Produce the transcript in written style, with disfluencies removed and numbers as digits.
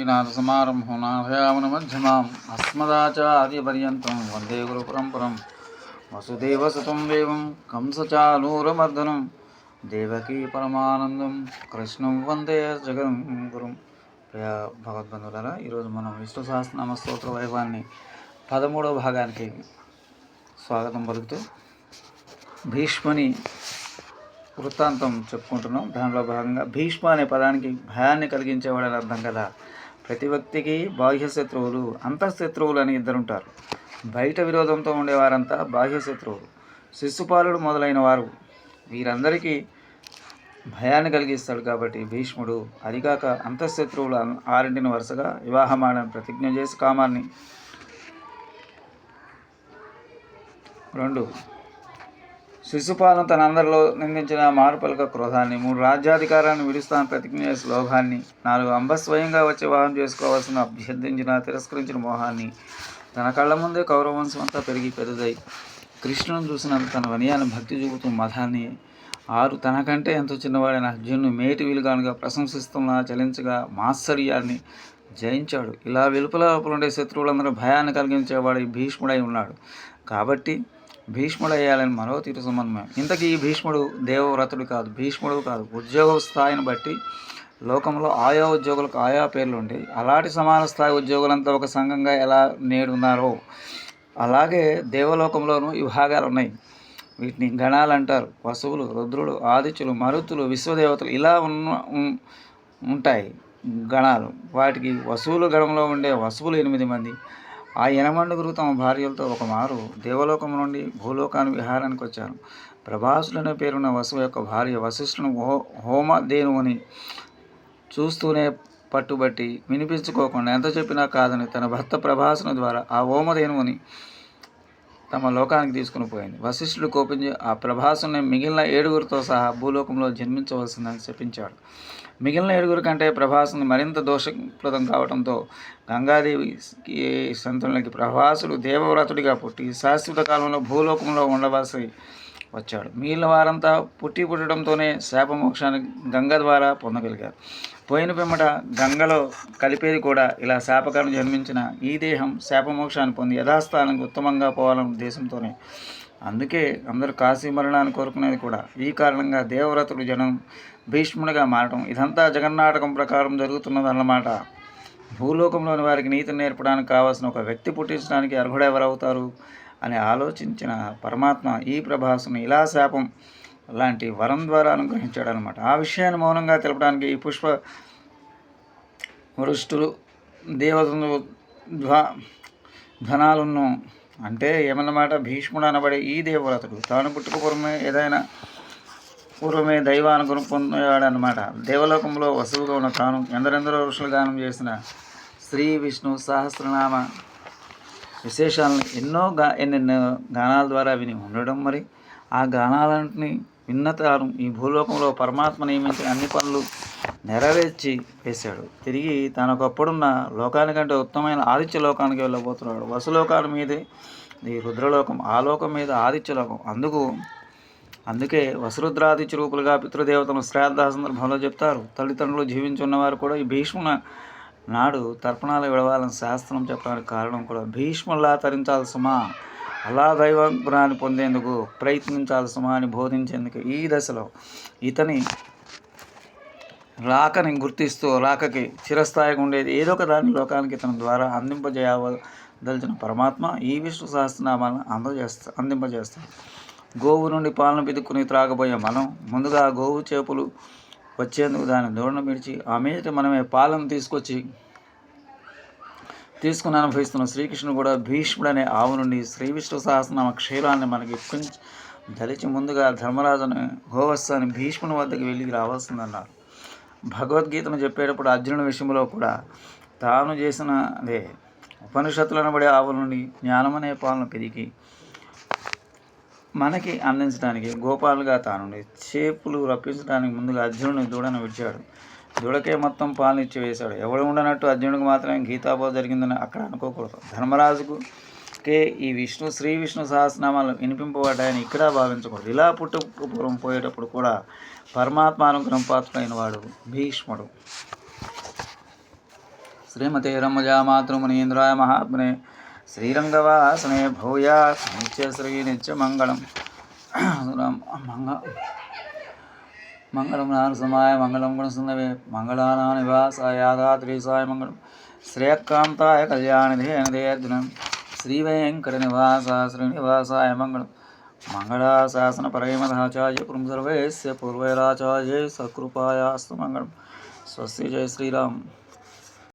लक्ष्मीनाथसमारम्भं नाथयामनमध्यमाम् अस्मदाचार्यपर्यन्तं वन्दे गुरुपरम्परं वसुदेवसुतं देवं कंसचानूरमर्दनं देवकी परमानन्दं कृष्णं వందే జగన్ గురుం. ప్రియ భగవద్బంధువులారా, ఈరోజు మనం విష్ణు సహస్రనామ స్తోత్ర వైభవాన్ని 13వ భాగానికి స్వాగతం పలుకుతూ భీష్ముని వృత్తాంతం చెప్పుకుంటున్నాం. దానిలో భాగంగా భీష్మ అనే పదానికి భయాన్ని కలిగించేవాడని అర్థం కదా. ప్రతి వ్యక్తికి బాహ్య శత్రువులు, అంతఃశత్రువులు అని ఇద్దరుంటారు. బయట విరోధంతో ఉండేవారంతా బాహ్య శత్రువులు. శిశుపాలుడు మొదలైన వారు వీరందరికీ భయాన్ని కలిగిస్తాడు. కాబట్టి భీష్ముడు అదిగాక అంతఃశత్రువులు 6 వరుసగా వివాహమాడని ప్రతిజ్ఞ చేసి కామాన్ని 2 శిశుపాలను తన అందరిలో నిందించిన మారుపలక క్రోధాన్ని, 3 రాజ్యాధికారాన్ని విడుస్తాను ప్రతిజ్ఞ చేసి లోభాన్ని, 4 అంబ స్వయంగా వచ్చి వివాహం చేసుకోవాల్సిన అభ్యర్థించిన తిరస్కరించిన మోహాన్ని, తన కళ్ళ ముందే కౌరవంశం అంతా పెరిగి పెద్దదై కృష్ణుని చూసినంత తన వనియాన్ని భక్తి చూపుతూ మతాన్ని, 6 తనకంటే ఎంతో చిన్నవాడైన అర్జునుని మేటి విలుగానుగా ప్రశంసిస్తున్న చలించగా మాత్సర్యాన్ని జయించాడు. ఇలా వెలుపల ఉండే శత్రువులందరూ భయాన్ని కలిగించేవాడు ఈ భీష్ముడై ఉన్నాడు. కాబట్టి భీష్ముడు అయ్యాలని మరో తీరు సమన్వయం. ఇంతకీ ఈ భీష్ముడు దేవవ్రతుడు కాదు, భీష్ముడు కాదు. ఉద్యోగ స్థాయిని బట్టి లోకంలో ఆయా ఉద్యోగులకు ఆయా పేర్లు ఉంటాయి. అలాంటి సమాన స్థాయి ఉద్యోగులంతా ఒక సంఘంగా ఎలా నేడున్నారో అలాగే దేవలోకంలోనూ విభాగాలు ఉన్నాయి. వీటిని గణాలు అంటారు. వసువులు, రుద్రుడు, ఆదిత్యులు, మరుతులు, విశ్వదేవతలు ఇలా ఉంటాయి గణాలు. వాటికి వసువులు గణంలో ఉండే వసువులు 8 మంది. ఆ 8 తమ భార్యలతో ఒకమారు దేవలోకం నుండి భూలోకానికి విహారానికి వచ్చారు. ప్రభాసులనే పేరున్న వసువు యొక్క భార్య వశిష్ఠుని హోమధేనువుని చూస్తూనే పట్టుబట్టి వినిపించుకోకుండా ఎంత చెప్పినా కాదని తన భర్త ప్రభాసుని ద్వారా ఆ హోమధేనువుని తమ లోకానికి తీసుకుని పోయింది. వశిష్ఠుడు కోపించి ఆ ప్రభాసుని మిగిలిన 7 సహా భూలోకంలో జన్మించవలసిందని శపించాడు. మిగిలిన 7 కంటే ప్రభాసుని మరింత దోషప్రదం కావడంతో గంగాదేవి సంతులకి ప్రభాసుడు దేవవ్రతుడిగా పుట్టి శాశ్వత కాలంలో భూలోకంలో ఉండవలసి వచ్చాడు. మిగిలిన వారంతా పుట్టడంతోనే శాపమోక్షాన్ని గంగ ద్వారా పొందగలిగారు. పోయిన పిమ్మట గంగలో కలిపేది కూడా ఇలా శాపకాలను జన్మించిన ఈ దేహం శాపమోక్షాన్ని పొంది యథాస్థానానికి ఉత్తమంగా పోవాలనే ఉద్దేశంతోనే. అందుకే అందరూ కాశీ మరణాన్ని కోరుకునేది కూడా ఈ కారణంగా దేవవ్రతుడు జనం భీష్ముడిగా మారటం ఇదంతా జగన్నాటకం ప్రకారం జరుగుతున్నదన్నమాట. భూలోకంలోని వారికి నీతిని నేర్పడానికి కావాల్సిన ఒక వ్యక్తి పుట్టించడానికి అర్హుడెవరవుతారు అని ఆలోచించిన పరమాత్మ ఈ ప్రభాసుని ఇలా శాపం లాంటి వరం ద్వారా అనుగ్రహించాడనమాట. ఆ విషయాన్ని మౌనంగా తెలపడానికి ఈ పుష్ప వృష్టులు దేవతలు ధనాలను అంటే ఏమన్నమాట, భీష్ముడు అనబడే ఈ దేవవ్రతుడు తాను పూర్వమే దైవానుగ్రహం పొందాడనమాట. దేవలోకంలో వసువుగా ఉన్న తాను ఎందరెందరో ఋషులు గానం చేసిన శ్రీ విష్ణు సహస్రనామ విశేషాలను ఎన్నెన్నో గానాల ద్వారా విని ఉండడం, మరి ఆ గానాలన్నింటినీ విన్న తాను ఈ భూలోకంలో పరమాత్మ నియమించిన అన్ని పనులు నెరవేర్చి వేశాడు. తిరిగి తనకప్పుడున్న లోకానికంటే ఉత్తమమైన ఆదిత్య లోకానికి వెళ్ళబోతున్నాడు. వసులోకాల మీదే ఈ రుద్రలోకం, ఆ లోకం మీద ఆదిత్యలోకం. అందుకే వసురుద్రాదిత్య రూపులుగా పితృదేవతను శ్రాద్ధ సందర్భంలో చెప్తారు. తల్లిదండ్రులు జీవించున్నవారు కూడా ఈ భీష్మున నాడు తర్పణాలు విడవాలని శాస్త్రం చెప్పడానికి కారణం కూడా భీష్ములా తరించాలి సుమా, అలా దైవానుగ్రహాన్ని పొందేందుకు ప్రయత్నించాలి సుమా అని బోధించేందుకు ఈ దశలో ఇతని రాకని గుర్తిస్తూ రాకకి చిరస్థాయిగా ఉండేది ఏదో ఒక దాని లోకానికి తన ద్వారా అందింపజేయదలిచిన పరమాత్మ ఈ విష్ణు సహస్రనామాలను అందింపజేస్తాడు. గోవు నుండి పాలను పిదుక్కుని త్రాగబోయే మనం ముందుగా గోవు చేపులు వచ్చేందుకు దాన్ని దూడను విడిచి ఆ మీదట మనమే పాలను తీసుకుని అనుభవిస్తున్న శ్రీకృష్ణుడు కూడా భీష్ముడనే ఆవు నుండి శ్రీ విష్ణు సహస్రనామ క్షీరాన్ని మనకి దలిచి ముందుగా ధర్మరాజుని గోవత్సాన్ని భీష్ముని వద్దకు వెళ్ళి రావాల్సిందన్నారు. భగవద్గీతను చెప్పేటప్పుడు అర్జునుడి విషయంలో కూడా తాను చేసిన అదే ఉపనిషత్తులు అనబడే ఆవుల నుండి జ్ఞానమనే పాలను పెరిగి మనకి అందించడానికి గోపాలుగా తానుండి చేపులు రప్పించడానికి ముందుగా అర్జునుడిని దూడను విడిచాడు. దూడకే మొత్తం పాలన ఇచ్చి వేశాడు. ఎవడు ఉండనట్టు అర్జునుడికి మాత్రమే గీతాబోధ జరిగిందని అక్కడ అనుకోకూడదు. ధర్మరాజుకే ఈ శ్రీ విష్ణు సహస్రనామాలు వినిపింపబడ్డాయని ఇక్కడ భావించకూడదు. ఇలా పుట్టుపూర్వం పోయేటప్పుడు కూడా పరమాత్మ అనుగ్రహం పాత్రుడైన వాడు భీష్ముడు. శ్రీమతే రమజా మాతృమునీంద్రాయ మహాత్మనే శ్రీరంగవాసనే భూయాత్ నిత్యశ్రీ నిత్యమంగళం మంగళం నారసింహాయ మంగళం గుణసుందవే మంగళానా నివాసాయ యాదాద్రీసాయ మంగళం శ్రేయకాంతాయ కళ్యాణిధేనదేర్జునం శ్రీవేంకటనివాస శ్రీనివాసాయ మంగళం మంగళాశాసన పరమధాచార్య పురం సర్వేస్య పూర్వైరాచార్య సకృపాయాస్తు మంగళం స్వస్తి జయ శ్రీరామ్.